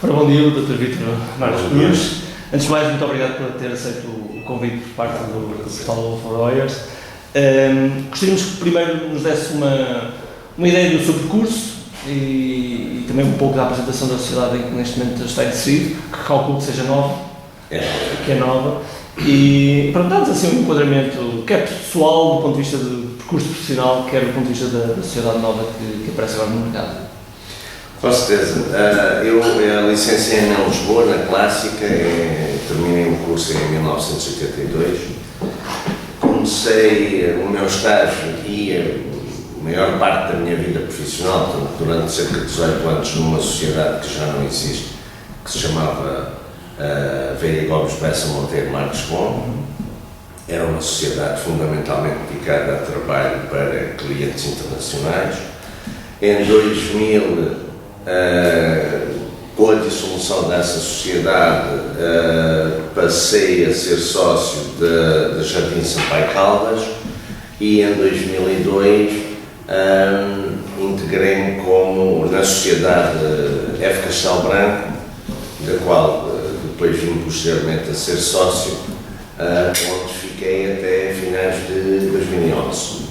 Ora, bom dia, Dr. Vítor Marcos Cruz. Antes de mais, muito obrigado por ter aceito o convite por parte do Portal of Lawyers. Gostaríamos que primeiro nos desse uma ideia do seu percurso e também um pouco da apresentação da sociedade em que neste momento está inserido, que calculo que seja nova, que é nova, e para dar-nos assim um enquadramento, quer pessoal, do ponto de vista do percurso profissional, quer do ponto de vista da sociedade nova que aparece agora no mercado. Com certeza. Eu licenciei-me em Lisboa, na Clássica, terminei o curso em 1982. Comecei o meu estágio e a maior parte da minha vida profissional, durante cerca de 18 anos, numa sociedade que já não existe, que se chamava Veiga Gomes Bessa Monteiro Marques Bom. Era uma sociedade fundamentalmente dedicada a trabalho para clientes internacionais. Em 2000, com a dissolução dessa sociedade, passei a ser sócio da Jardim Sampaio Caldas e em 2002 integrei-me na sociedade F. Castelo Branco, da qual depois vim posteriormente a ser sócio, onde fiquei até finais de 2011.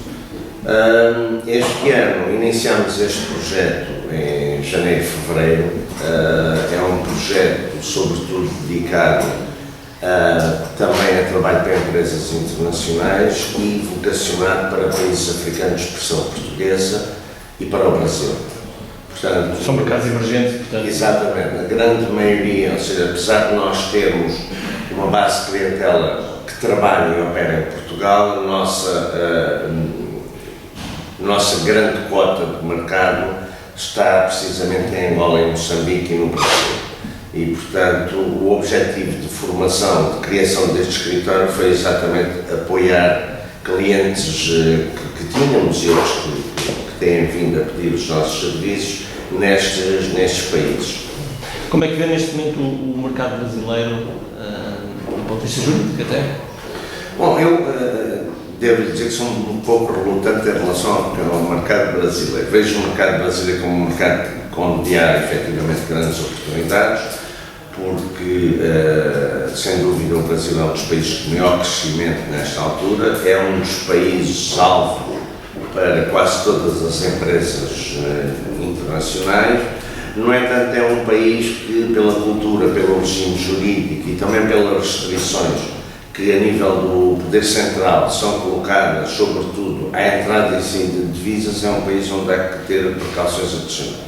Este ano iniciamos este projeto em janeiro e fevereiro. É um projeto sobretudo dedicado também a trabalho para empresas internacionais e vocacionado para países africanos de expressão portuguesa e para o Brasil. Portanto, são mercados emergentes, portanto. Exatamente, a grande maioria, ou seja, apesar de nós termos uma base de clientela que trabalha e opera em Portugal, a nossa grande cota de mercado está precisamente em Angola, em Moçambique e no Brasil. E, portanto, o objetivo de formação, de criação deste escritório foi exatamente apoiar clientes que tínhamos e outros que têm vindo a pedir os nossos serviços nestes países. Como é que vê neste momento o mercado brasileiro, do ponto de vista jurídico até? Bom, eu devo dizer que sou um pouco relutante em relação ao mercado brasileiro. Vejo o mercado brasileiro como um mercado onde há efetivamente grandes oportunidades, porque, sem dúvida, o Brasil é um dos países de maior crescimento nesta altura, é um dos países-alvo para quase todas as empresas internacionais. No entanto, é um país que, pela cultura, pelo regime jurídico e também pelas restrições que a nível do poder central são colocadas, sobretudo, à entrada e saída de divisas, é um país onde há que ter precauções adicionais.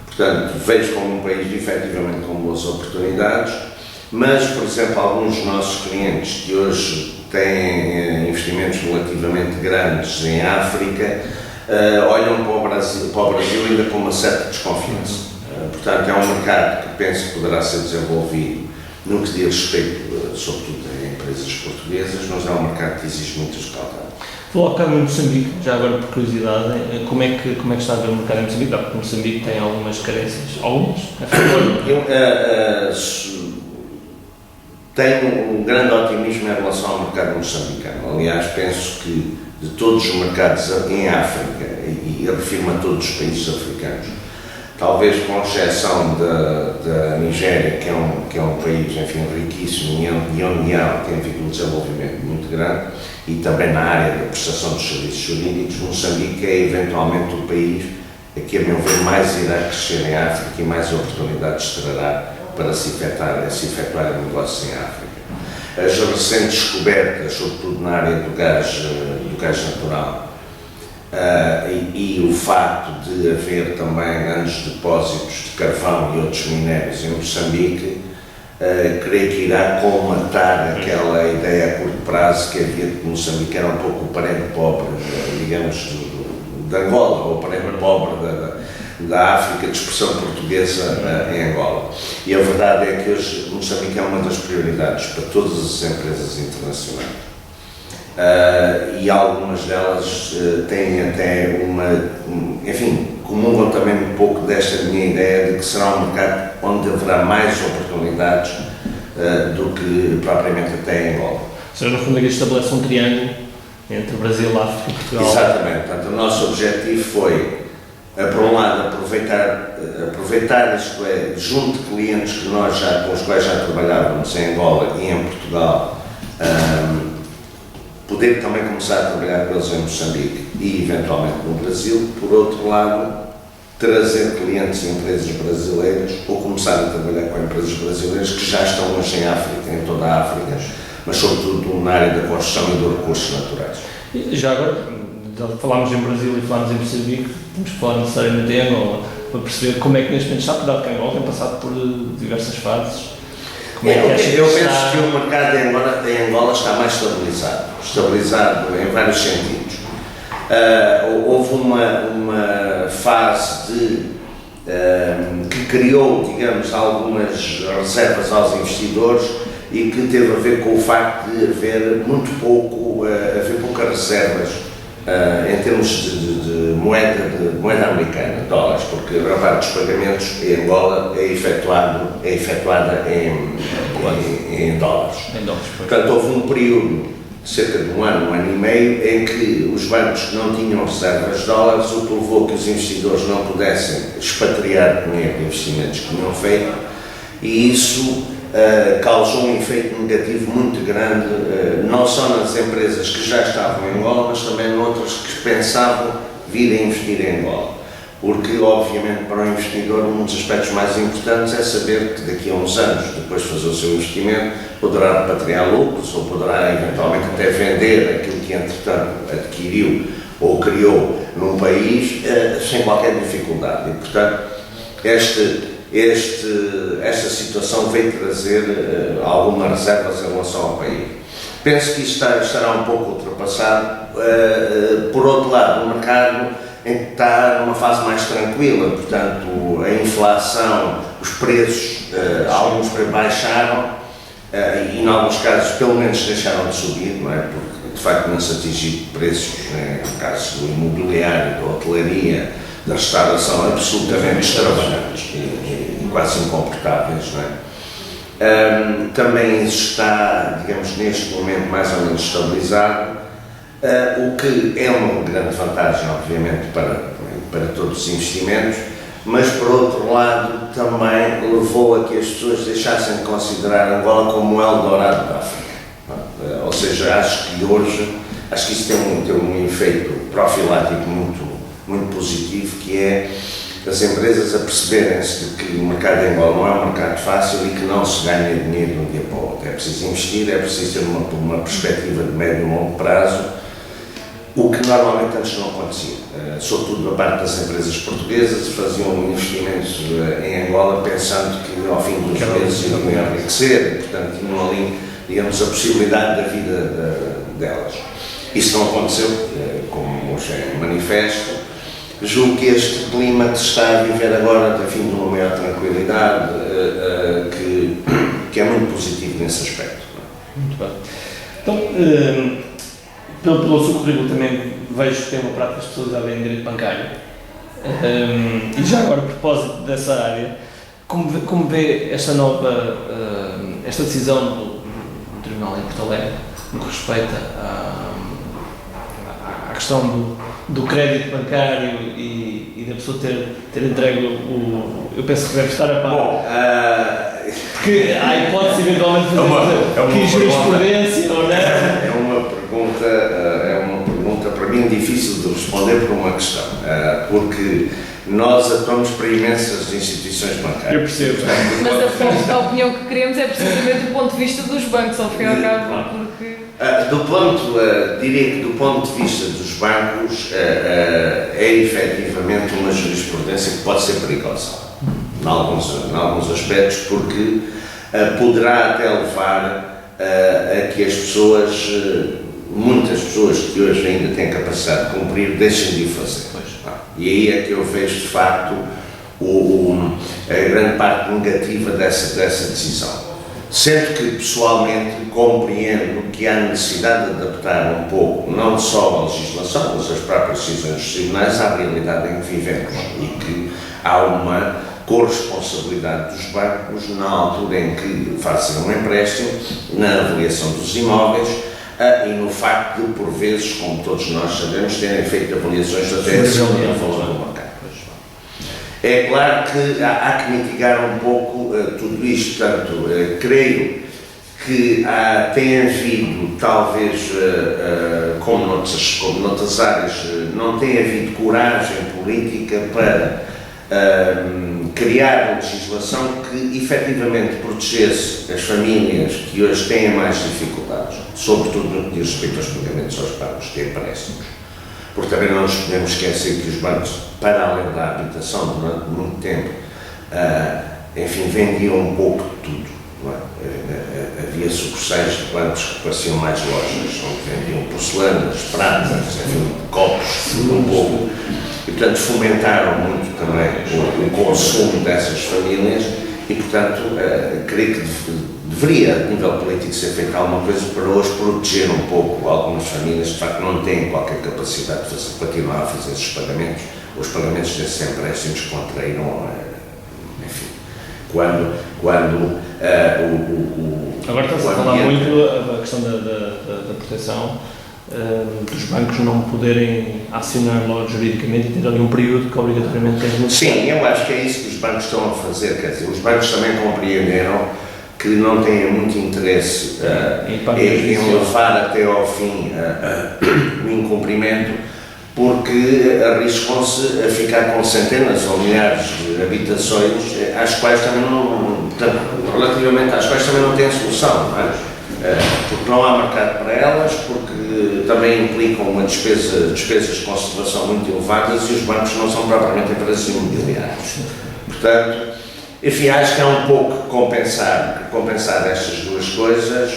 Portanto, vejo como um país efetivamente com boas oportunidades, mas, por exemplo, alguns dos nossos clientes que hoje têm investimentos relativamente grandes em África, olham para o Brasil ainda com uma certa desconfiança. Portanto, é um mercado que penso que poderá ser desenvolvido no que diz respeito, sobretudo, a empresas portuguesas, mas é um mercado que exige muitas cautela. Falou há bocado em Moçambique, já agora por curiosidade, como é que está a ver o mercado em Moçambique? Porque Moçambique tem algumas carências, algumas? Eu tenho um grande otimismo em relação ao mercado moçambicano. Aliás, penso que de todos os mercados em África, e refiro-me a todos os países africanos, talvez com exceção da Nigéria, que é um país, enfim, riquíssimo e onde tem havido um desenvolvimento muito grande, e também na área da prestação dos serviços jurídicos, Moçambique é eventualmente o país que, a meu ver, mais irá crescer em África e mais oportunidades trará para se efetuar negócios em África. As recentes descobertas, sobretudo na área do gás natural, e o facto de haver também grandes depósitos de carvão e outros minérios em Moçambique, creio que irá colmatar aquela ideia a curto prazo que havia de que Moçambique era um pouco o parente pobre, digamos, de Angola, ou o parente pobre da África de expressão portuguesa em Angola. E a verdade é que hoje Moçambique é uma das prioridades para todas as empresas internacionais. E algumas delas têm até comungam também um pouco desta minha ideia de que será um mercado onde haverá mais oportunidades do que propriamente até em Angola. Ou seja, no fundo aqui estabelece um triângulo entre Brasil, África e Portugal. Exatamente. Portanto, o nosso objetivo foi por um lado, aproveitar, isto é, junto de clientes que com os quais já trabalhávamos em Angola e em Portugal, poder também começar a trabalhar com eles em Moçambique e eventualmente no Brasil. Por outro lado, trazer clientes e empresas brasileiras ou começar a trabalhar com empresas brasileiras que já estão hoje em África, em toda a África, mas sobretudo na área da construção e dos recursos naturais. E já agora, falámos em Brasil e falámos em Moçambique, temos que falar necessariamente em Angola, para perceber como é que neste momento está, cuidado que Angola tem passado por diversas fases. Eu penso que o mercado em Angola está mais estabilizado em vários sentidos. Houve uma fase que criou, digamos, algumas reservas aos investidores e que teve a ver com o facto de haver poucas reservas em termos de moeda americana, dólares, porque a maior parte dos pagamentos em Angola é efetuada em dólares. Portanto, houve um período de cerca de um ano e meio, em que os bancos que não tinham reservas de dólares, o que levou que os investidores não pudessem expatriar dinheiro de investimentos que tinham feito, e isso causou um efeito negativo muito grande, não só nas empresas que já estavam em Angola, mas também noutras que pensavam vir a investir em Angola. Porque, obviamente, para o investidor, um dos aspectos mais importantes é saber que daqui a uns anos, depois de fazer o seu investimento, poderá repatriar lucros ou poderá, eventualmente, até vender aquilo que, entretanto, adquiriu ou criou num país sem qualquer dificuldade. E, portanto, esta situação veio trazer algumas reservas em relação ao país. Penso que isso estará um pouco ultrapassado. Por outro lado, o mercado está numa fase mais tranquila, portanto, a inflação, os preços, alguns baixaram e, em alguns casos, pelo menos deixaram de subir, não é? Porque, de facto, não se atingiu preços, no caso do imobiliário, da hotelaria, da restauração, absolutamente extravagantes e quase incomportáveis, não é? Também isso está, digamos, neste momento mais ou menos estabilizado, o que é uma grande vantagem, obviamente, para todos os investimentos, mas, por outro lado, também levou a que as pessoas deixassem de considerar Angola como o Eldorado da África. Ou seja, acho que isso tem um efeito profilático muito positivo, que é as empresas a perceberem-se de que o mercado em Angola não é um mercado fácil e que não se ganha dinheiro de um dia para o outro. É preciso investir, é preciso ter uma perspectiva de médio e longo prazo, o que normalmente antes não acontecia. Sobretudo da parte das empresas portuguesas, faziam investimentos em Angola pensando que ao fim dos meses iriam enriquecer, e, portanto, tinham ali, digamos, a possibilidade da vida delas. Isso não aconteceu, como hoje é manifesto. Julgo que este clima que se está a viver agora tem vindo de uma maior tranquilidade, que é muito positivo nesse aspecto. Muito bem. Então, pelo seu currículo também vejo que tem uma prática especializada em direito bancário. E já agora, a propósito dessa área, como vê esta decisão do Tribunal em Porto Alegre no que respeita à questão do crédito bancário e da pessoa ter entregue eu penso que deve estar a par. Bom, porque há hipótese eventualmente de fazer que jurisprudência ou não. É uma pergunta para mim difícil de responder por uma questão, porque nós atuamos para imensas instituições bancárias. Eu percebo. Mas a opinião que queremos é precisamente do ponto de vista dos bancos, ao fim e ao cabo, porque... Diria que do ponto de vista dos bancos é efetivamente uma jurisprudência que pode ser perigosa, em alguns aspectos, porque poderá até levar a que as pessoas, muitas pessoas que hoje ainda têm capacidade de cumprir, deixem de o fazer. E aí é que eu vejo de facto a grande parte negativa dessa decisão. Sendo que, pessoalmente, compreendo que há necessidade de adaptar um pouco, não só a legislação, mas as próprias decisões dos tribunais à realidade em que vivemos e que há uma corresponsabilidade dos bancos na altura em que fazem um empréstimo, na avaliação dos imóveis e no facto de, por vezes, como todos nós sabemos, terem feito avaliações até acima do valor do mercado. É claro que há que mitigar um pouco tudo isto, portanto, creio que tem havido, talvez, como noutras áreas, não tem havido coragem política para criar uma legislação que efetivamente protegesse as famílias que hoje têm mais dificuldades, sobretudo no que diz respeito aos pagamentos aos bancos de empréstimos. Porque também não nos podemos esquecer que os bancos, para além da habitação, durante muito tempo, enfim, vendiam um pouco de tudo. Não é? Havia sucursais de bancos que pareciam mais lojas, onde vendiam porcelanas, pratas, enfim, copos, um pouco. E, portanto, fomentaram muito também o consumo dessas famílias e, portanto, creio que deveria, a nível político, ser feita alguma coisa para hoje proteger um pouco algumas famílias que, de facto, não têm qualquer capacidade de continuar a fazer esses pagamentos, os pagamentos desses empréstimos que contraíram, enfim, quando Agora está-se a falar muito a questão da proteção dos bancos não poderem acionar logo juridicamente e ter ali um período que obrigatoriamente tem que... Sim, eu acho que é isso que os bancos estão a fazer, quer dizer, os bancos também compreenderam que não têm muito interesse em levar até ao fim o incumprimento, porque arriscam-se a ficar com centenas ou milhares de habitações às quais também relativamente às quais também não têm solução, não é? Porque não há mercado para elas, porque também implicam uma despesas de conservação muito elevadas e os bancos não são propriamente empresas imobiliárias. Portanto, enfim, acho que há um pouco compensar estas duas coisas,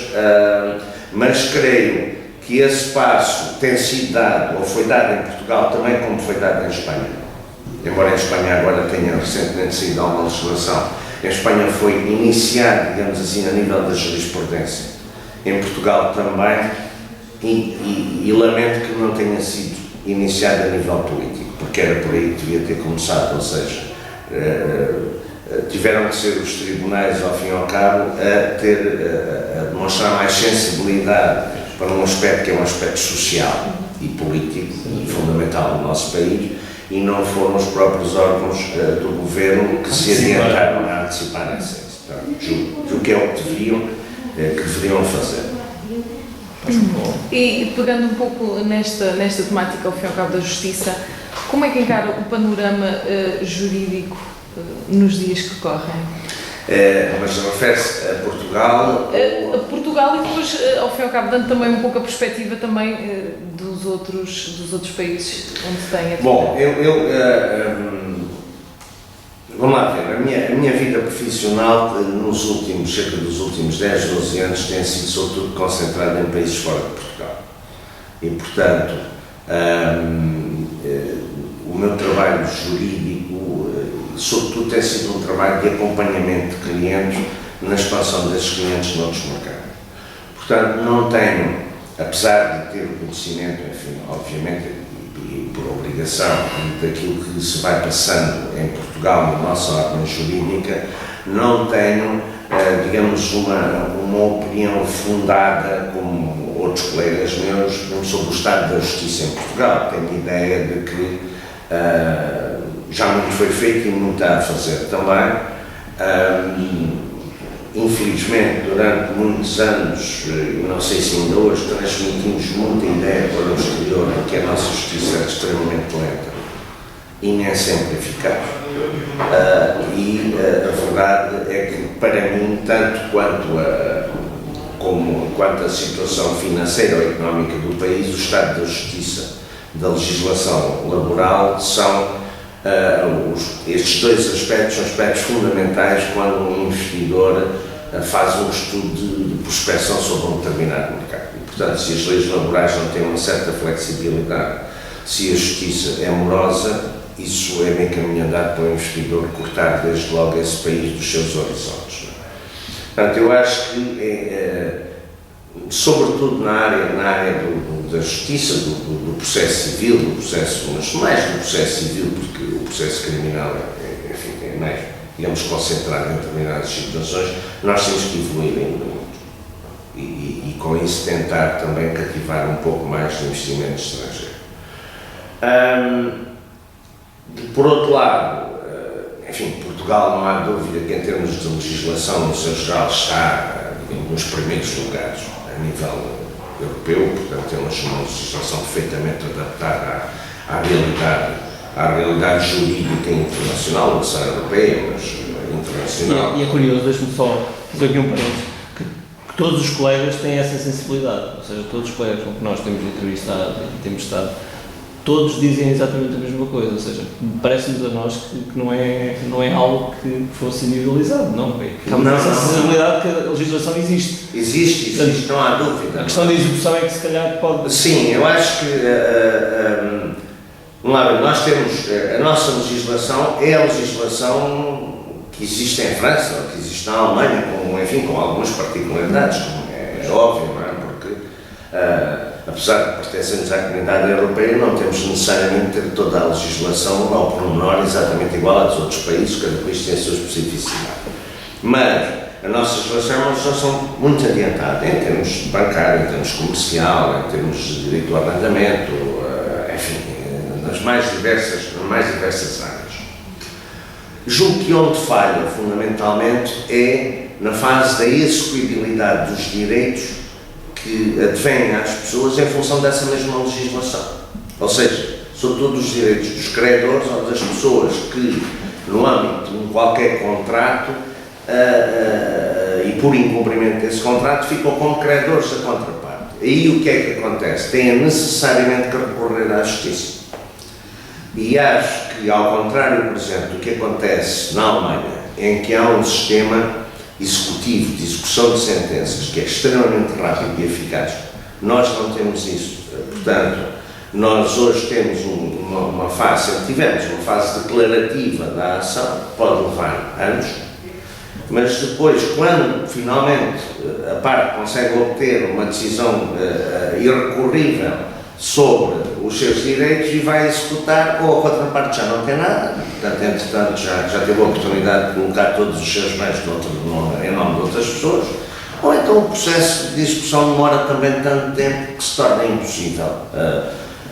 mas creio que esse passo tem sido dado, ou foi dado em Portugal também como foi dado em Espanha. Embora em Espanha agora tenha recentemente saído alguma legislação, em Espanha foi iniciado, digamos assim, a nível da jurisprudência. Em Portugal também, e lamento que não tenha sido iniciado a nível político, porque era por aí que devia ter começado, ou seja, tiveram que ser os tribunais, ao fim e ao cabo, a demonstrar mais sensibilidade para um aspecto que é um aspecto social e político e fundamental no nosso país, e não foram os próprios órgãos do governo que se adiantaram a antecipar essa julgo que é o que deveriam fazer. E pegando um pouco nesta temática, ao fim e ao cabo da justiça, como é que encara o panorama jurídico nos dias que correm? Mas refere-se a Portugal? A Portugal e depois, ao fim e ao cabo, dando também um pouco a perspectiva também dos outros países onde tem a... Bom, vamos lá ver, a minha vida profissional cerca dos últimos 10, 12 anos tem sido sobretudo concentrada em países fora de Portugal. E, portanto, o meu trabalho jurídico, sobretudo, tem sido um trabalho de acompanhamento de clientes na expansão desses clientes noutros mercados. Portanto, não tenho, apesar de ter o conhecimento, enfim, obviamente, e por obrigação, daquilo que se vai passando em Portugal, na nossa ordem jurídica, não tenho, digamos, uma opinião fundada, como outros colegas meus, sobre o estado da justiça em Portugal. Tenho ideia de que já muito foi feito e muito há a fazer também. Infelizmente, durante muitos anos, não sei se ainda hoje, transmitimos muita ideia para o exterior de que a nossa justiça é extremamente lenta e nem sempre eficaz. E a verdade é que, para mim, tanto quanto a situação financeira ou económica do país, o estado da justiça, da legislação laboral, são estes dois aspectos são aspectos fundamentais quando um investidor faz um estudo de prospecção sobre um determinado mercado. E, portanto, se as leis laborais não têm uma certa flexibilidade, se a justiça é morosa, isso é bem caminho andado para o investidor cortar desde logo esse país dos seus horizontes. Portanto, eu acho que, sobretudo na área da justiça, do processo civil, mas mais do processo civil, porque o processo criminal é mais, digamos, concentrado em determinadas situações, nós temos que evoluir ainda muito. E com isso tentar também cativar um pouco mais de investimento estrangeiro. Por outro lado, enfim, Portugal não há dúvida que em termos de legislação, no seu geral, está nos primeiros lugares a nível europeu, portanto temos uma legislação perfeitamente adaptada à realidade jurídica internacional, não só europeia, mas internacional. E é curioso, deixe-me só fazer aqui um parênteses, que todos os colegas têm essa sensibilidade, ou seja, todos os colegas com que nós temos entrevistado e temos estado, todos dizem exatamente a mesma coisa, ou seja, parece-nos a nós que não é algo que fosse individualizado, não, é que há essa sensibilidade que a legislação existe. Existe, não há dúvida. A questão da execução é que se calhar pode... Sim, eu acho que, vamos lá ver, nós temos, a nossa legislação é a legislação que existe em França, que existe na Alemanha, com algumas particularidades, como é óbvio, não é? Porque, apesar de pertencermos à comunidade europeia, não temos necessariamente ter toda a legislação ao pormenor exatamente igual à dos outros países, cada país tem a sua especificidade. Mas a nossa legislação é uma legislação muito adiantada, em termos bancário, em termos comercial, em termos de direito do arrendamento, enfim, nas mais diversas áreas. Julgo que onde falha, fundamentalmente, é na fase da execuibilidade dos direitos que advêm às pessoas em função dessa mesma legislação. Ou seja, sobretudo os direitos dos credores ou das pessoas que, no âmbito de qualquer contrato, e por incumprimento desse contrato, ficam como credores da contraparte. Aí o que é que acontece? Têm necessariamente que recorrer à justiça. E acho que, ao contrário, por exemplo, do que acontece na Alemanha, em que há um sistema executivo de execução de sentenças que é extremamente rápido e eficaz, nós não temos isso. Portanto, nós hoje temos uma fase, tivemos uma fase declarativa da ação, pode levar anos, mas depois, quando finalmente a parte consegue obter uma decisão irrecorrível sobre os seus direitos e vai executar, ou a contraparte já não tem nada, portanto, entretanto, já teve a oportunidade de colocar todos os seus bens em nome de outras pessoas, ou então o processo de execução demora também tanto tempo que se torna impossível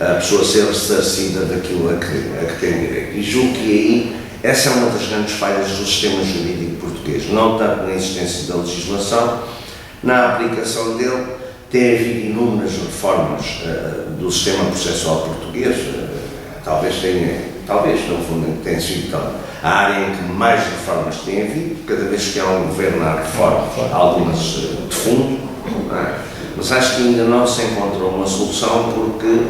a pessoa ser ressarcida daquilo a que tem direito. E julgo que aí essa é uma das grandes falhas do sistema jurídico português, não tanto na existência da legislação, na aplicação dele. Tem havido inúmeras reformas do sistema processual português, talvez no fundo tenha sido a área em que mais reformas tem havido, cada vez que há um governo há reformas, algumas de fundo, não é? Mas acho que ainda não se encontrou uma solução, porque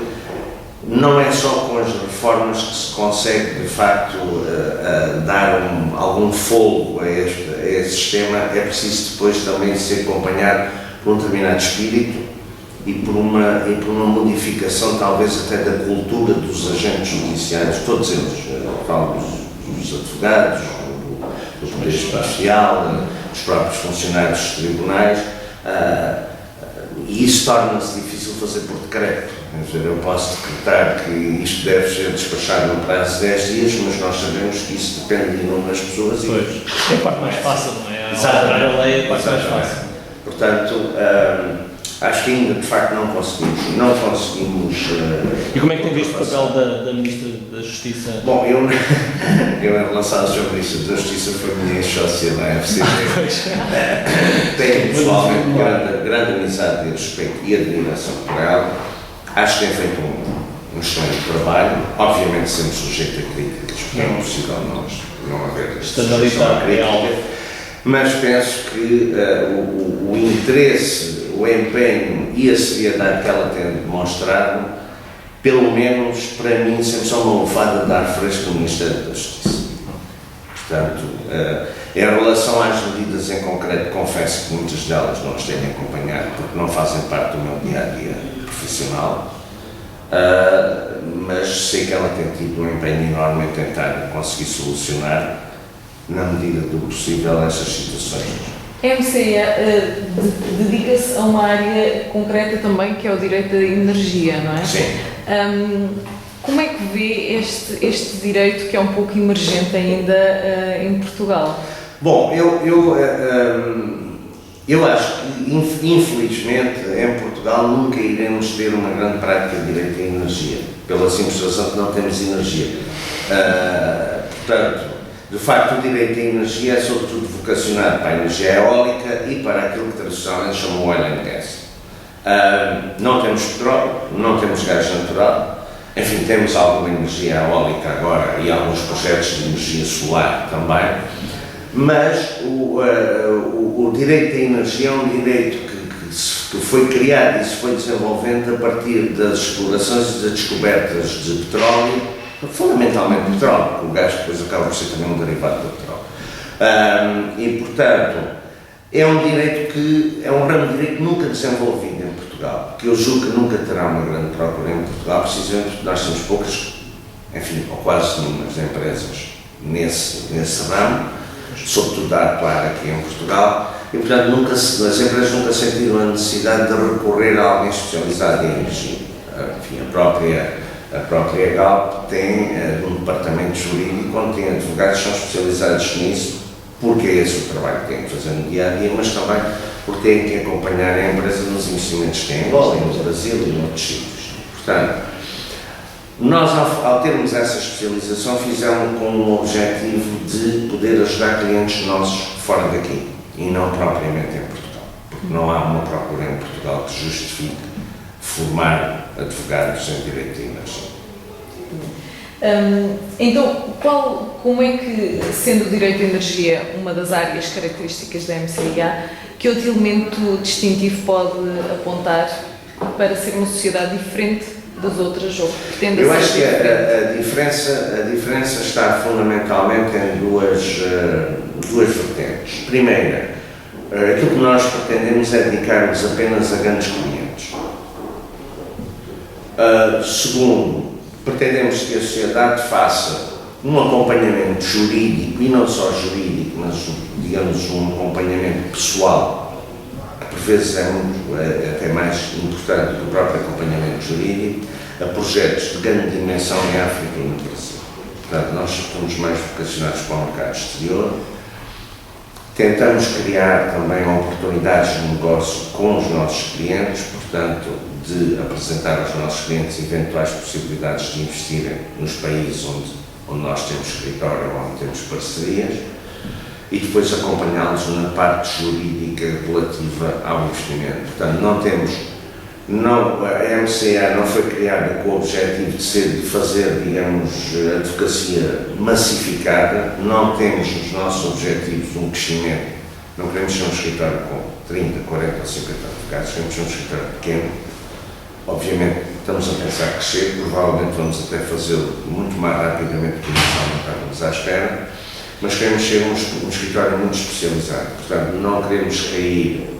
não é só com as reformas que se consegue de facto dar algum folgo a esse sistema, é preciso depois também ser acompanhado por um determinado espírito e por uma modificação talvez até da cultura dos agentes judiciários, todos eles, falo dos advogados, do poder judicial, dos próprios funcionários dos tribunais, e isso torna-se difícil fazer por decreto. Quer dizer, eu posso decretar que isto deve ser despachado no prazo de 10 dias, mas nós sabemos que isso depende de inúmeras pessoas. Pois, é a parte mais fácil, não é? Exatamente. A lei é a parte mais fácil. Portanto, acho que ainda de facto não conseguimos. E como é que tem visto o papel da Ministra da Justiça? Bom, eu em relação ao Sr. Ministro da Justiça foi minha ex-sócia na FCG. Tenho pessoalmente grande amizade e respeito e admiração por ela. Acho que tem feito um excelente trabalho, obviamente sempre sujeito a críticas, porque é impossível não haver Estandardizar real. Mas penso que o interesse, o empenho e a seriedade que ela tem demonstrado, pelo menos para mim, sempre são uma lufada de ar fresco no Ministério da Justiça. Portanto, em relação às medidas em concreto, confesso que muitas delas não as tenho acompanhado, porque não fazem parte do meu dia-a-dia profissional, mas sei que ela tem tido um empenho enorme em tentar conseguir solucionar, na medida do possível, essas situações. A MCE dedica-se a uma área concreta também, que é o direito da energia, não é? Sim. Como é que vê este direito, que é um pouco emergente ainda em Portugal? Bom, eu acho que, infelizmente, em Portugal nunca iremos ter uma grande prática de direito à energia, pela simples razão que não temos energia. Portanto, De facto, o direito à energia é sobretudo vocacionado para a energia eólica e para aquilo que tradicionalmente chamam oil and gas. Não temos petróleo, não temos gás natural, enfim, temos alguma energia eólica agora e alguns projetos de energia solar também, mas o direito à energia é um direito que foi criado e se foi desenvolvendo a partir das explorações e das descobertas de petróleo, fundamentalmente petróleo, porque o gás depois acaba por ser também um derivado do petróleo. E, portanto, é um direito é um ramo de direito nunca desenvolvido em Portugal, que eu julgo que nunca terá uma grande procura em Portugal, precisamente porque nós temos poucas, enfim, ou quase nenhumas empresas nesse ramo, sobretudo a atuar aqui em Portugal, e portanto as empresas nunca sentiram a necessidade de recorrer a alguém especializado em energia. Enfim, a própria Galp tem um departamento jurídico onde tem advogados que são especializados nisso, porque é esse o trabalho que têm que fazer no dia-a-dia, mas também porque têm que acompanhar a empresa nos investimentos que têm em Angola, no Brasil e em outros sítios. Portanto, nós, ao termos essa especialização, fizemos com o objetivo de poder ajudar clientes nossos fora daqui e não propriamente em Portugal, porque não há uma procura em Portugal que justifique formar advogados em direito de energia. Então, como é que, sendo o direito de energia uma das áreas características da MCIA, que outro elemento distintivo pode apontar para ser uma sociedade diferente das outras, ou que tende a ser? Eu acho que a diferença está fundamentalmente em duas vertentes. Primeira, aquilo que nós pretendemos é dedicar-nos apenas a grandes clientes. Segundo, pretendemos que a sociedade faça um acompanhamento jurídico, e não só jurídico, mas, digamos, um acompanhamento pessoal, que por vezes é até mais importante que o próprio acompanhamento jurídico, a projetos de grande dimensão em África e no Brasil. Portanto, nós estamos mais vocacionados para o mercado exterior. Tentamos criar também oportunidades de negócio com os nossos clientes, portanto, de apresentar aos nossos clientes eventuais possibilidades de investirem nos países onde nós temos escritório ou onde temos parcerias, e depois acompanhá-los na parte jurídica relativa ao investimento. Portanto, a MCA não foi criada com o objetivo de fazer, digamos, advocacia massificada. Não temos nos nossos objetivos um crescimento. Não queremos ser um escritório com 30, 40 ou 50 advogados, queremos ser um escritório pequeno. Obviamente, estamos a pensar crescer, provavelmente vamos até fazê-lo muito mais rapidamente do que inicialmente estávamos à espera, mas queremos ser um escritório muito especializado. Portanto, não queremos cair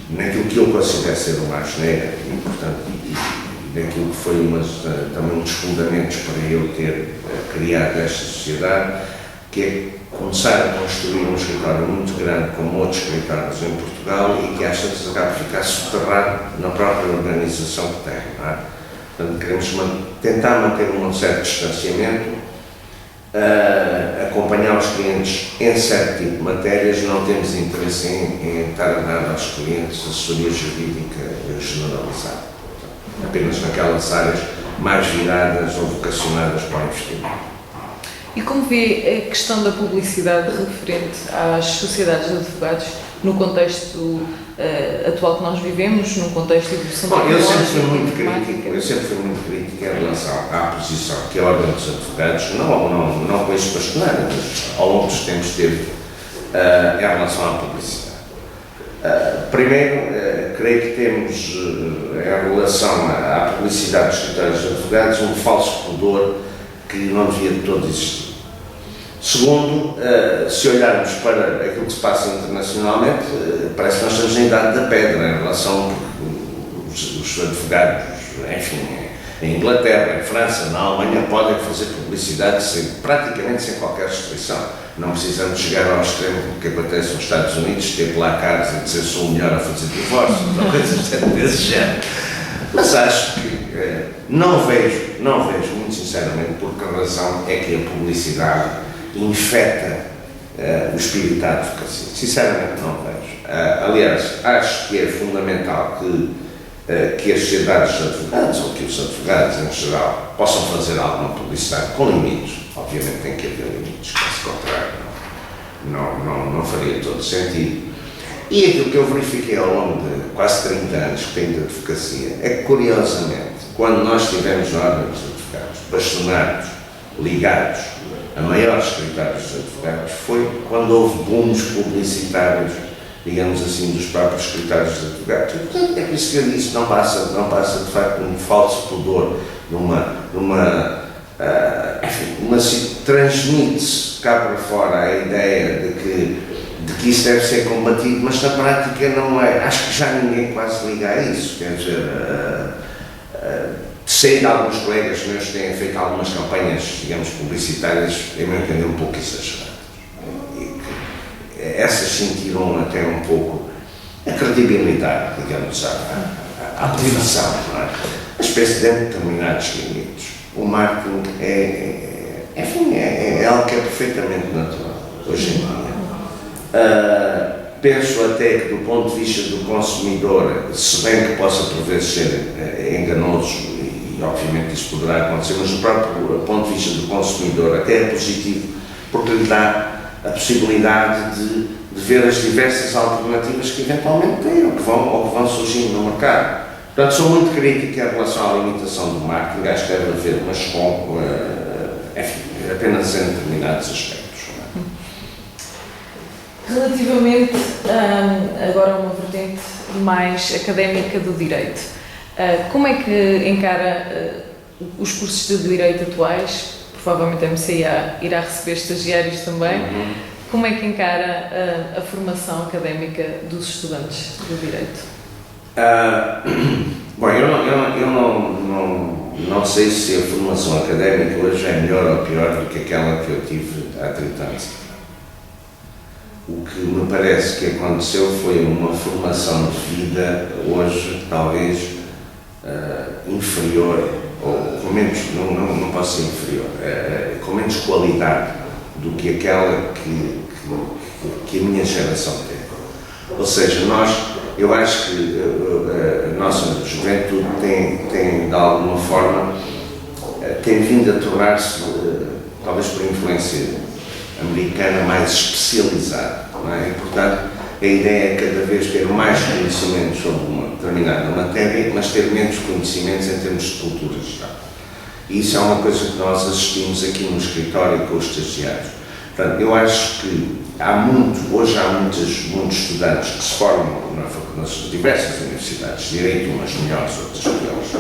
naquilo que eu considero ser uma asneira, e, portanto, naquilo que foi também um dos fundamentos para eu ter criado esta sociedade, que é começar a construir um escritório muito grande, como outros escritórios em Portugal, e que às vezes acaba por ficar soterrado na própria organização que tem. Não é? Portanto, queremos tentar manter um certo distanciamento, acompanhar os clientes em certo tipo de matérias. Não temos interesse em estar a dar aos clientes assessoria jurídica generalizada, apenas naquelas áreas mais viradas ou vocacionadas para o investimento. E como vê a questão da publicidade referente às sociedades de advogados no contexto atual que nós vivemos, num contexto de evolução tecnológica? Eu sempre fui muito crítico em relação à posição que a Ordem dos Advogados, não com isso bastonada, mas ao longo dos tempos teve em relação à publicidade. Primeiro, creio que temos, em relação à publicidade dos escritórios de advogados, um falso pudor que não devia de todo existir. Segundo, se olharmos para aquilo que se passa internacionalmente, parece que nós estamos em idade da pedra em relação aos advogados, enfim, em Inglaterra, em França, na Alemanha, podem fazer publicidade praticamente sem qualquer restrição. Não precisamos chegar ao extremo do que acontece nos Estados Unidos, ter lá caras e dizer sou o melhor a fazer divórcio, ou coisas desse género. Mas acho que não vejo, muito sinceramente, por que razão é que a publicidade infecta o espírito da advocacia. Sinceramente não vejo. Aliás, acho que é fundamental que que as sociedades de advogados, ou que os advogados em geral, possam fazer alguma publicidade com limites. Obviamente tem que haver limites, caso contrário não faria todo sentido. E aquilo que eu verifiquei ao longo de quase 30 anos que tenho de advocacia é que, curiosamente, quando nós tivemos na ordem dos advogados bastonados, ligados a maiores escritórios dos advogados, foi quando houve booms publicitários, digamos assim, dos próprios escritórios dos advogados. E, portanto, é por isso que eu disse, não passa de facto um falso pudor, transmite-se cá para fora a ideia de que isso deve ser combatido, mas na prática não é. Acho que já ninguém quase liga a isso. Quer dizer, sei de alguns colegas meus que têm feito algumas campanhas, digamos, publicitárias, em meu entender, um pouco exageradas. E que essas sentiram até um pouco a credibilidade, digamos, à posição, não é? Uma espécie de determinados limites. O marketing é algo que é perfeitamente natural hoje em dia. Penso até que, do ponto de vista do consumidor, se bem que possa por vezes ser enganoso, e obviamente isso poderá acontecer, mas do próprio ponto de vista do consumidor até é positivo, porque lhe dá a possibilidade de ver as diversas alternativas que eventualmente têm ou que vão surgindo no mercado. Portanto, sou muito crítico em relação à limitação do marketing. Acho que deve haver, mas apenas em determinados aspectos. Relativamente agora a uma vertente mais académica do direito, como é que encara os cursos de direito atuais? Provavelmente a MCA irá receber estagiários também. Como é que encara a formação académica dos estudantes do direito? Bom, eu não sei se a formação académica hoje é melhor ou pior do que aquela que eu tive há 30 anos. O que me parece que aconteceu foi uma formação de vida hoje talvez inferior, ou com menos, não posso ser inferior, com menos qualidade do que aquela que a minha geração teve. Ou seja, eu acho que a nossa juventude tem de alguma forma, tem vindo a tornar-se, talvez por influência americana, mais especializada, não é? E, portanto, a ideia é cada vez ter mais conhecimentos sobre uma determinada matéria, mas ter menos conhecimentos em termos de cultura geral. E isso é uma coisa que nós assistimos aqui no escritório com os estagiários. Portanto, eu acho que hoje há muitos estudantes que se formam nas diversas universidades, direito, umas melhores, outras piores,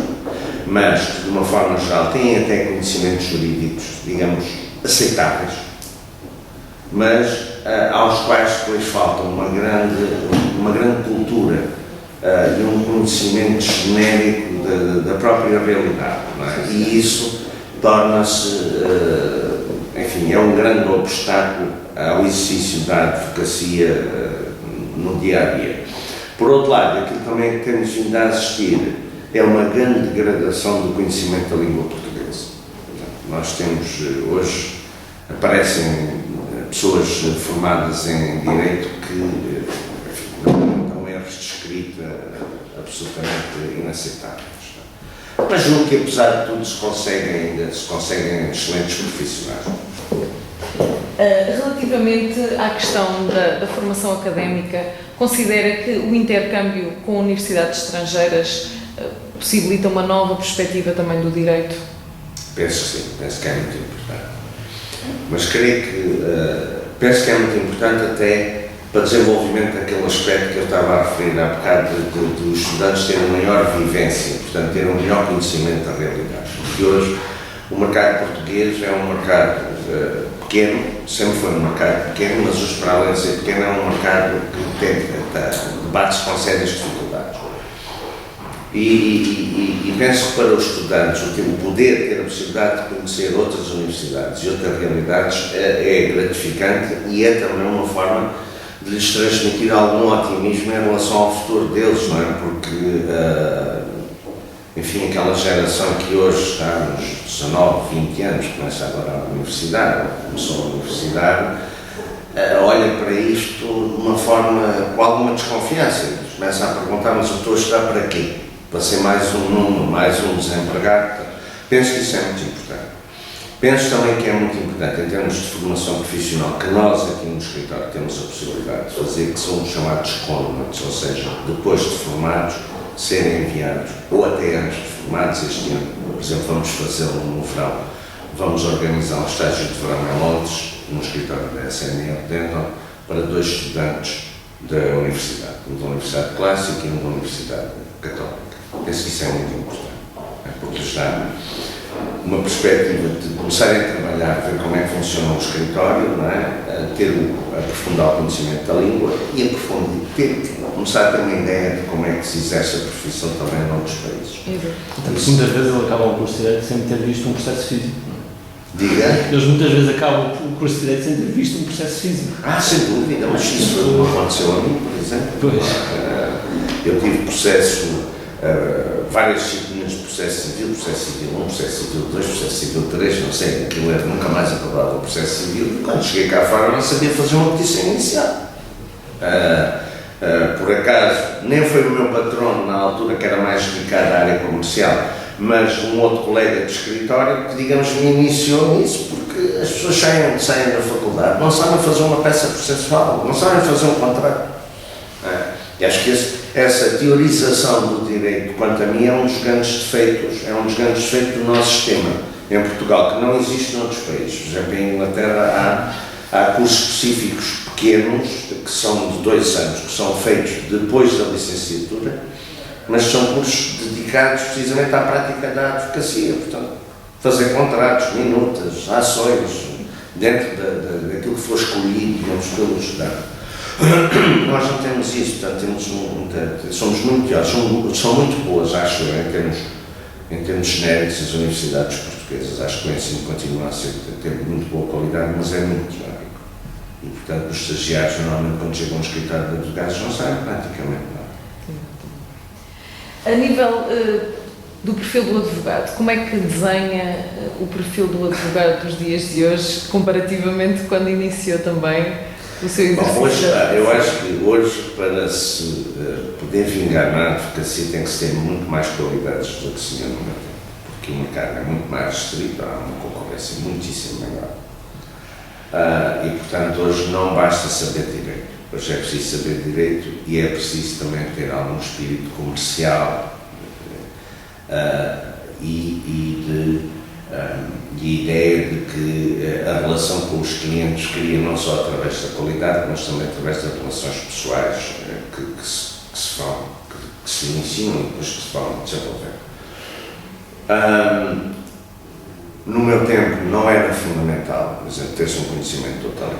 mas de uma forma geral têm até conhecimentos jurídicos, digamos, aceitáveis, mas aos quais depois falta uma grande cultura e um conhecimento genérico da própria realidade, não é? E isso torna-se, enfim, é um grande obstáculo ao exercício da advocacia no dia-a-dia. Por outro lado, aquilo também que temos vindo a assistir é uma grande degradação do conhecimento da língua portuguesa. Nós temos, hoje, aparecem pessoas formadas em Direito que cometem erros de escrita absolutamente inaceitáveis. Mas julgo que, apesar de tudo, se conseguem excelentes profissionais. Relativamente à questão da formação académica, considera que o intercâmbio com universidades estrangeiras possibilita uma nova perspectiva também do direito? Penso que é muito importante. Mas penso que é muito importante até para o desenvolvimento daquele aspecto que eu estava a referir há bocado, dos estudantes terem maior vivência, portanto, terem um melhor conhecimento da realidade. Porque hoje o mercado português é um mercado pequeno, sempre foi um mercado pequeno, mas hoje, para além de ser pequeno, é um mercado que tem debates com sérias dificuldades. E penso que para os estudantes o poder ter a possibilidade de conhecer outras universidades e outras realidades é gratificante e é também uma forma de lhes transmitir algum otimismo em relação ao futuro deles, não é? Porque, enfim, aquela geração que hoje está nos 19, 20 anos, começa agora a universidade, começou a universidade, olha para isto de uma forma com alguma desconfiança. Começa a perguntar, mas eu estou a estudar para quê? para ser mais um número, mais um desempregado. Penso que isso é muito importante. Penso também que é muito importante, em termos de formação profissional, que nós aqui no escritório temos a possibilidade de fazer, que são os chamados convents, ou seja, depois de formados, serem enviados, ou até antes de formados. Este ano, por exemplo, vamos fazê-lo no verão, vamos organizar um estágio de verão em Londres, no escritório da SNL Dental, para 2 estudantes da universidade, um da Universidade Clássica e um da Universidade Católica. Penso que isso é muito importante, porque lhes dá uma perspectiva de começarem a trabalhar, ver como é que funciona o escritório, não é? Aprofundar o conhecimento da língua e começar a ter uma ideia de como é que se exerce a profissão também noutros países. Porque muitas vezes eles acabam o curso de Direito sem ter visto um processo físico. Diga? Eles muitas vezes acabam o curso de Direito sem ter visto um processo físico. Sem dúvida, mas isso não aconteceu a mim, por exemplo. Pois. Eu tive processos, várias disciplinas de processo civil 1, processo civil 2, processo civil 3, não sei, aquilo era nunca mais acabado o processo civil. Quando cheguei cá fora não sabia fazer uma petição inicial. Por acaso, nem foi o meu patrono na altura, que era mais dedicado à área comercial, mas um outro colega de escritório que, digamos, me iniciou nisso, porque as pessoas saem da faculdade, não sabem fazer uma peça processual, não sabem fazer um contrato. E acho que essa teorização do direito, quanto a mim, é um dos grandes defeitos do nosso sistema em Portugal, que não existe noutros países. Por exemplo, em Inglaterra há cursos específicos pequenos, que são de 2 anos, que são feitos depois da licenciatura, mas são cursos dedicados precisamente à prática da advocacia, portanto, fazer contratos, minutas, ações, dentro daquilo que for escolhido, digamos, pelo estudante. Nós não temos isso, portanto, somos muito piores, são muito boas, acho eu, em termos genéricos, as universidades portuguesas. Acho que o ensino continua a ter muito boa qualidade, mas é muito teórico. E, portanto, os estagiários, normalmente, quando chegam ao escritório de advogados, não sabem praticamente nada. A nível do perfil do advogado, como é que desenha o perfil do advogado dos dias de hoje, comparativamente quando iniciou também o seu exercício? Hoje, eu acho que hoje, para se poder vingar na advocacia, tem que se ter muito mais qualidades do que se tinha no meu tempo, porque o mercado é muito mais restrito, há uma concorrência muitíssimo maior. E, portanto, hoje não basta saber direito. Hoje é preciso saber direito e é preciso também ter algum espírito comercial e ideia de que a relação com os clientes cria não só através da qualidade, mas também através das relações pessoais que se iniciam e depois que se vão desenvolver. No meu tempo não era fundamental, por exemplo, ter-se um conhecimento total.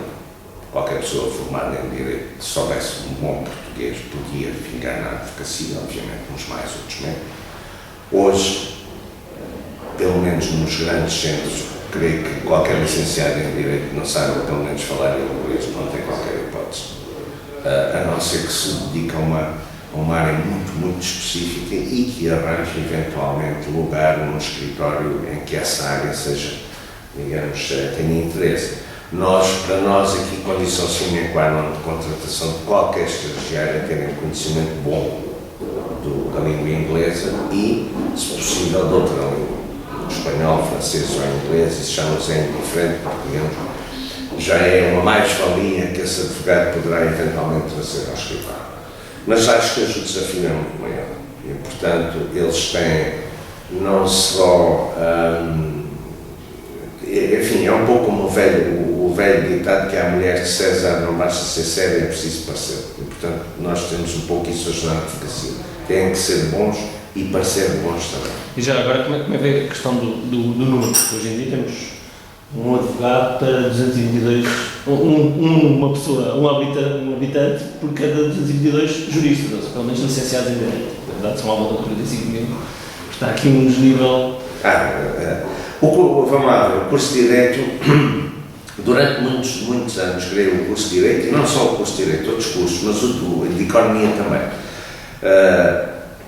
Qualquer pessoa formada em Direito que soubesse um bom português podia vingar na advocacia, obviamente, uns mais, outros menos. Hoje, pelo menos nos grandes centros, creio que qualquer licenciado em Direito que não saiba pelo menos falar inglês não tem qualquer hipótese, a não ser que se dedique a uma área muito, muito específica e que arranje eventualmente lugar num escritório em que essa área seja, digamos, tenha interesse. Para nós aqui, condição sine qua non de contratação de qualquer estagiário é terem conhecimento bom da língua inglesa e, se possível, de outra língua. Espanhol, francês ou inglês, isso já nos é indiferente, porque já é uma mais-valia que esse advogado poderá eventualmente trazer ao escritório. Mas acho que o desafio é muito maior e, portanto, eles têm não só... enfim, é um pouco como o velho ditado que a mulher de César não basta ser séria, é preciso parecer. E, portanto, nós temos um pouco isso hoje na advocacia. Têm que ser bons e parecer bons também. E já agora, como é que vê a questão do número? Hoje em dia temos um advogado para 222, uma pessoa, um habitante por cada 222 juristas, ou seja, pelo menos licenciados em Direito. Na verdade, são à volta de 45 mil. Está aqui um desnível. Vamos lá ver, o curso de Direito, durante muitos anos, creio o curso de Direito, e não só o curso de Direito, outros cursos, mas o de Economia também.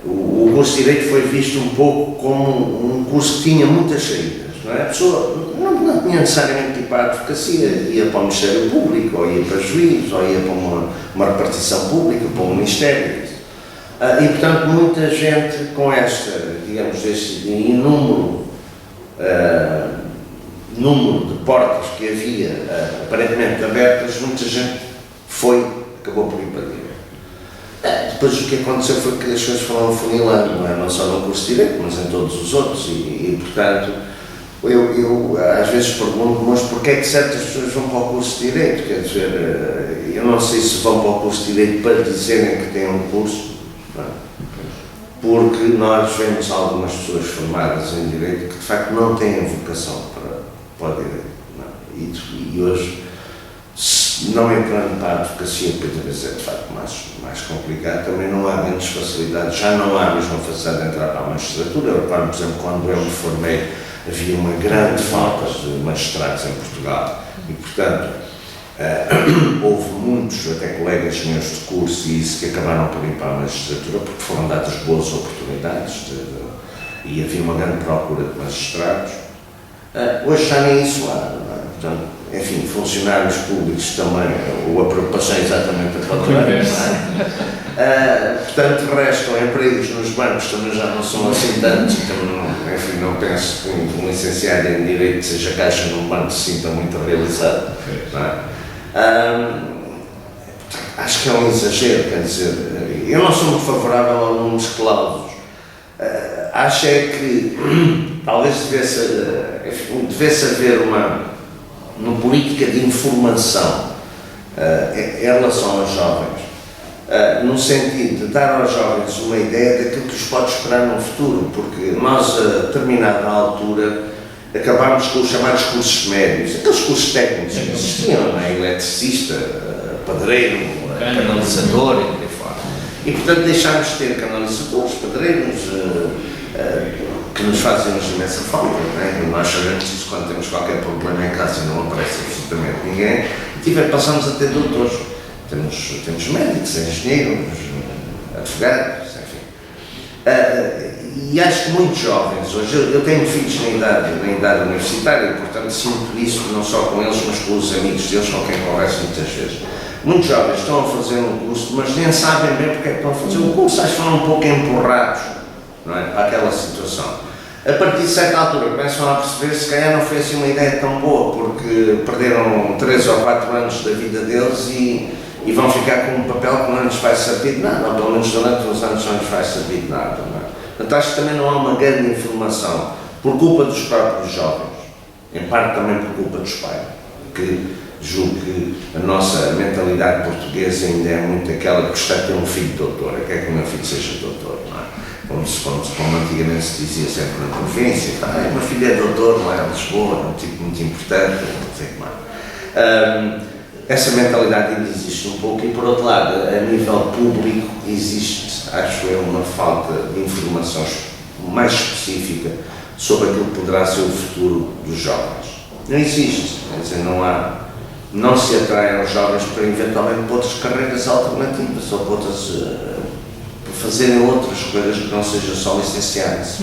O curso de Direito foi visto um pouco como um curso que tinha muitas saídas. Não é? A pessoa não tinha necessariamente que ir para a advocacia, ia para o Ministério Público, ou ia para juiz, ou ia para uma repartição pública, para um Ministério. E, portanto, muita gente com digamos, este número de portas que havia aparentemente abertas, muita gente acabou por ir para direito. Depois o que aconteceu foi que as coisas foram funilando, não só no curso de Direito, mas em todos os outros, portanto, eu às vezes pergunto, mas porquê é que certas pessoas vão para o curso de Direito? Quer dizer, eu não sei se vão para o curso de Direito para dizerem que têm um curso, não é? Porque nós vemos algumas pessoas formadas em Direito que de facto não têm vocação para o Direito, não é? E hoje, não entrando para a advocacia, que às vezes é de facto mais complicado, também não há grandes facilidades, já não há a mesma facilidade de entrar para a magistratura. Eu recordo, por exemplo, quando eu me formei, havia uma grande falta de magistrados em Portugal e, portanto, houve muitos, até colegas meus de curso e isso, que acabaram por ir para a magistratura porque foram dadas boas oportunidades e havia uma grande procura de magistrados. Hoje já nem isso há, não é? Portanto, enfim, funcionários públicos também, a preocupação é exatamente a contrária. Portanto, restam empregos nos bancos, também já não são assim tantos, enfim, não penso que um licenciado em Direito seja caixa num banco se sinta muito realizado. Não é? Acho que é um exagero, quer dizer, eu não sou muito favorável a alunos clausos. Acho é que talvez devesse haver uma política de informação em relação aos jovens, no sentido de dar aos jovens uma ideia daquilo que os pode esperar no futuro, porque nós, a determinada altura, acabámos com os chamados cursos médios, aqueles cursos técnicos que existiam, não é? Eletricista, padreiro, canalizador e por aí fora. E, portanto, deixámos de ter canalizadores, padreiros, que nos fazem imensa falta, não é? E nós sabemos isso quando temos qualquer problema em casa e não aparece absolutamente ninguém. E passamos a ter doutores. Temos médicos, engenheiros, advogados, enfim. E acho que muitos jovens, hoje eu tenho filhos na idade universitária, portanto sinto isso não só com eles, mas com os amigos deles, com quem converso muitas vezes. Muitos jovens estão a fazer um curso, mas nem sabem bem porque é que estão a fazer o curso, acho que foram um pouco empurrados, não é, para aquela situação. A partir de certa altura começam a perceber se calhar não foi assim uma ideia tão boa, porque perderam 3 ou 4 anos da vida deles e vão ficar com um papel que não lhes vai servir de nada, ou pelo menos durante uns anos não lhes vai servir de nada. Não é? Portanto, acho que também não há uma grande informação, por culpa dos próprios jovens, em parte também por culpa dos pais, que julgo que a nossa mentalidade portuguesa ainda é muito aquela que gosta de ter um filho doutor, quer que o meu filho seja doutor, não é? Como antigamente se dizia sempre na província, meu filho é doutor, não é? Lisboa, é um tipo muito importante, não sei o que mais. Essa mentalidade ainda existe um pouco e, por outro lado, a nível público existe, acho eu, uma falta de informação mais específica sobre aquilo que poderá ser o futuro dos jovens. Não existe, quer dizer, não se atraem os jovens para eventualmente para outras carreiras alternativas ou para fazerem outras coisas que não sejam só licenciadas.